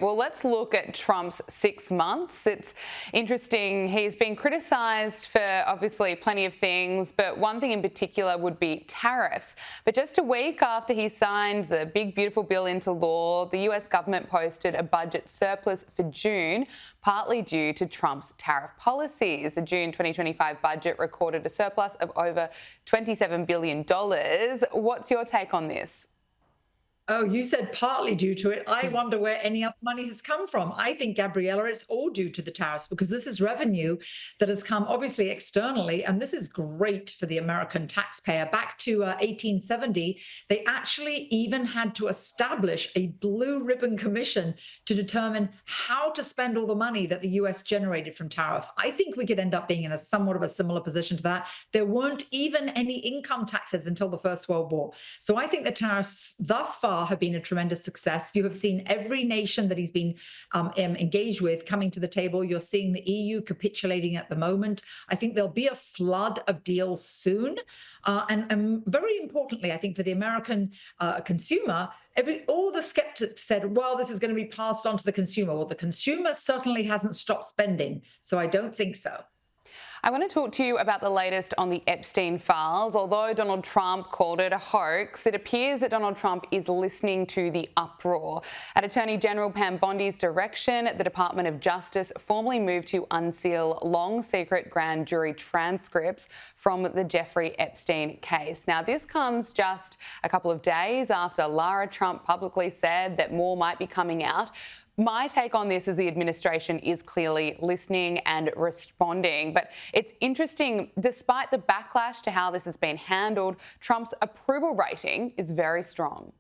Well, let's look at Trump's 6 months. It's interesting. He's been criticised for obviously plenty of things, but one thing in particular would be tariffs. But just a week after he signed the big, beautiful bill into law, the US government posted a budget surplus for June, partly due to Trump's tariff policies. The June 2025 budget recorded a surplus of over $27 billion. What's your take on this? Oh, you said partly due to it. I wonder where any other money has come from. I think, Gabriella, it's all due to the tariffs because this is revenue that has come obviously externally, and this is great for the American taxpayer. Back to 1870, they actually even had to establish a blue ribbon commission to determine how to spend all the money that the US generated from tariffs. I think we could end up being in a somewhat of a similar position to that. There weren't even any income taxes until the First World War. So I think the tariffs thus far have been a tremendous success. You have seen every nation that he's been engaged with coming to the table. You're seeing the EU capitulating at the moment. I think there'll be a flood of deals soon. And very importantly, I think for the American consumer, all the skeptics said, well, this is going to be passed on to the consumer. Well, the consumer certainly hasn't stopped spending, so I don't think so. I want to talk to you about the latest on the Epstein files. Although Donald Trump called it a hoax, it appears that Donald Trump is listening to the uproar. At Attorney General Pam Bondi's direction, the Department of Justice formally moved to unseal long secret grand jury transcripts from the Jeffrey Epstein case. Now, this comes just a couple of days after Lara Trump publicly said that more might be coming out. My take on this is the administration is clearly listening and responding. But it's interesting, despite the backlash to how this has been handled, Trump's approval rating is very strong.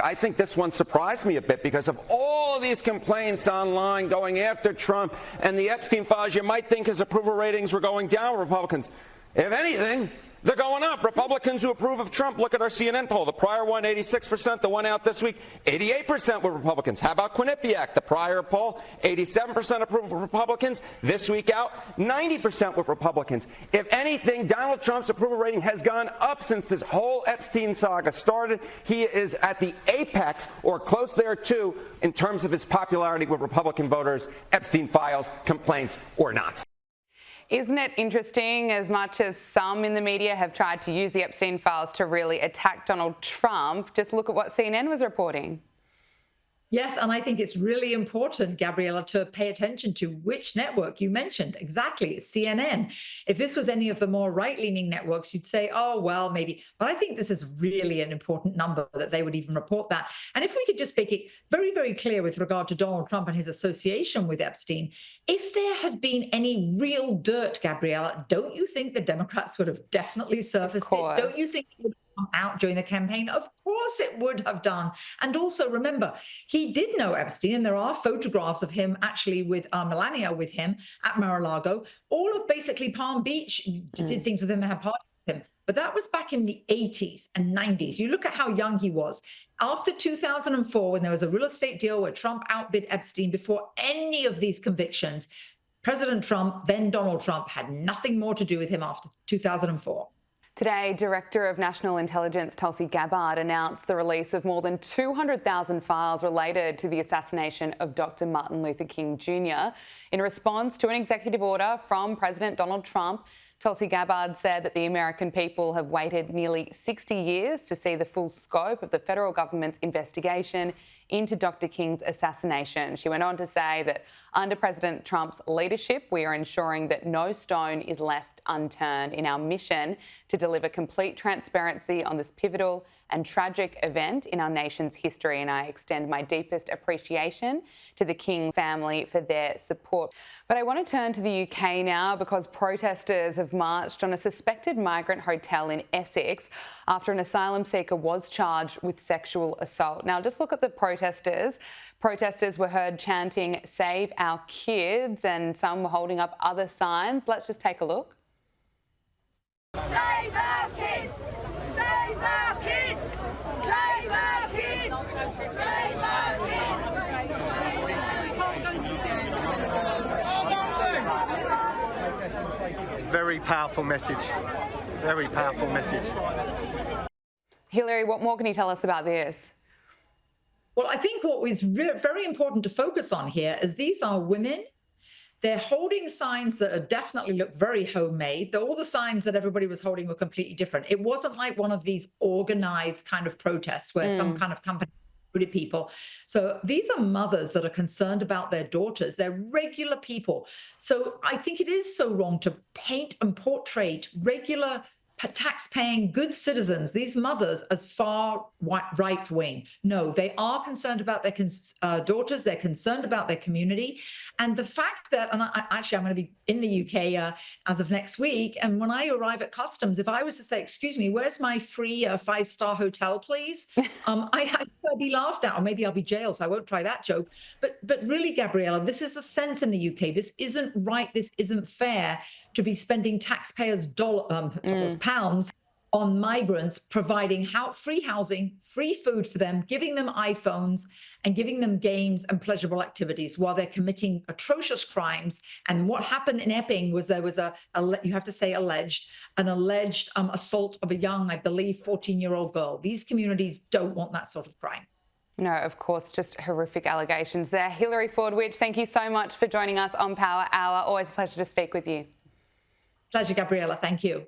I think this one surprised me a bit because of all these complaints online going after Trump and the Epstein files. You might think his approval ratings were going down, Republicans. If anything, they're going up. Republicans who approve of Trump, look at our CNN poll. The prior one, 86%. The one out this week, 88% were Republicans. How about Quinnipiac? The prior poll, 87% approve of Republicans. This week out, 90% were Republicans. If anything, Donald Trump's approval rating has gone up since this whole Epstein saga started. He is at the apex or close there too in terms of his popularity with Republican voters, Epstein files, complaints or not. Isn't it interesting, as much as some in the media have tried to use the Epstein files to really attack Donald Trump, just look at what CNN was reporting. Yes, and I think it's really important, Gabriella, to pay attention to which network you mentioned. Exactly, it's CNN. If this was any of the more right-leaning networks, you'd say, oh, well, maybe. But I think this is really an important number that they would even report that. And if we could just make it very, very clear with regard to Donald Trump and his association with Epstein, if there had been any real dirt, Gabriella, don't you think the Democrats would have definitely surfaced it? Don't you think it would come out during the campaign? Of course it would have done. And also remember, he did know Epstein, and there are photographs of him actually with Melania with him at Mar-a-Lago. All of basically Palm Beach did things with him and had parties with him. But that was back in the 80s and 90s. You look at how young he was. After 2004, when there was a real estate deal where Trump outbid Epstein, before any of these convictions, President Trump, then Donald Trump, had nothing more to do with him after 2004. Today, Director of National Intelligence Tulsi Gabbard announced the release of more than 200,000 files related to the assassination of Dr. Martin Luther King Jr. In response to an executive order from President Donald Trump, Tulsi Gabbard said that the American people have waited nearly 60 years to see the full scope of the federal government's investigation into Dr. King's assassination. She went on to say that under President Trump's leadership, we are ensuring that no stone is left unturned in our mission to deliver complete transparency on this pivotal and tragic event in our nation's history. And I extend my deepest appreciation to the King family for their support. But I want to turn to the UK now, because protesters have marched on a suspected migrant hotel in Essex after an asylum seeker was charged with sexual assault. Now, just look at the protesters. Protesters were heard chanting, "Save our kids," and some were holding up other signs. Let's just take a look. Save our kids! Save our kids! Save our kids! Save our kids! Very powerful message. Very powerful message. Hilary, what more can you tell us about this? Well, I think what is very important to focus on here is these are women. They're holding signs that are definitely look very homemade. All the signs that everybody was holding were completely different. It wasn't like one of these organized kind of protests where some kind of company recruited people. So these are mothers that are concerned about their daughters. They're regular people. So I think it is so wrong to paint and portray regular tax-paying good citizens, these mothers, as far right-wing. No, they are concerned about their daughters. They're concerned about their community. And the fact that, and actually I'm going to be in the UK as of next week, and when I arrive at customs, if I was to say, excuse me, where's my free 5-star hotel, please? I'd be laughed at, or maybe I'll be jailed, so I won't try that joke. But really, Gabriella, this is the sense in the UK. This isn't right. This isn't fair to be spending taxpayers' pounds on migrants, providing free housing, free food for them, giving them iPhones and giving them games and pleasurable activities while they're committing atrocious crimes. And what happened in Epping was there was you have to say alleged assault of a young, I believe, 14-year-old girl. These communities don't want that sort of crime. No, of course, just horrific allegations there. Hilary Fordwich, thank you so much for joining us on Power Hour. Always a pleasure to speak with you. Pleasure, Gabriella. Thank you.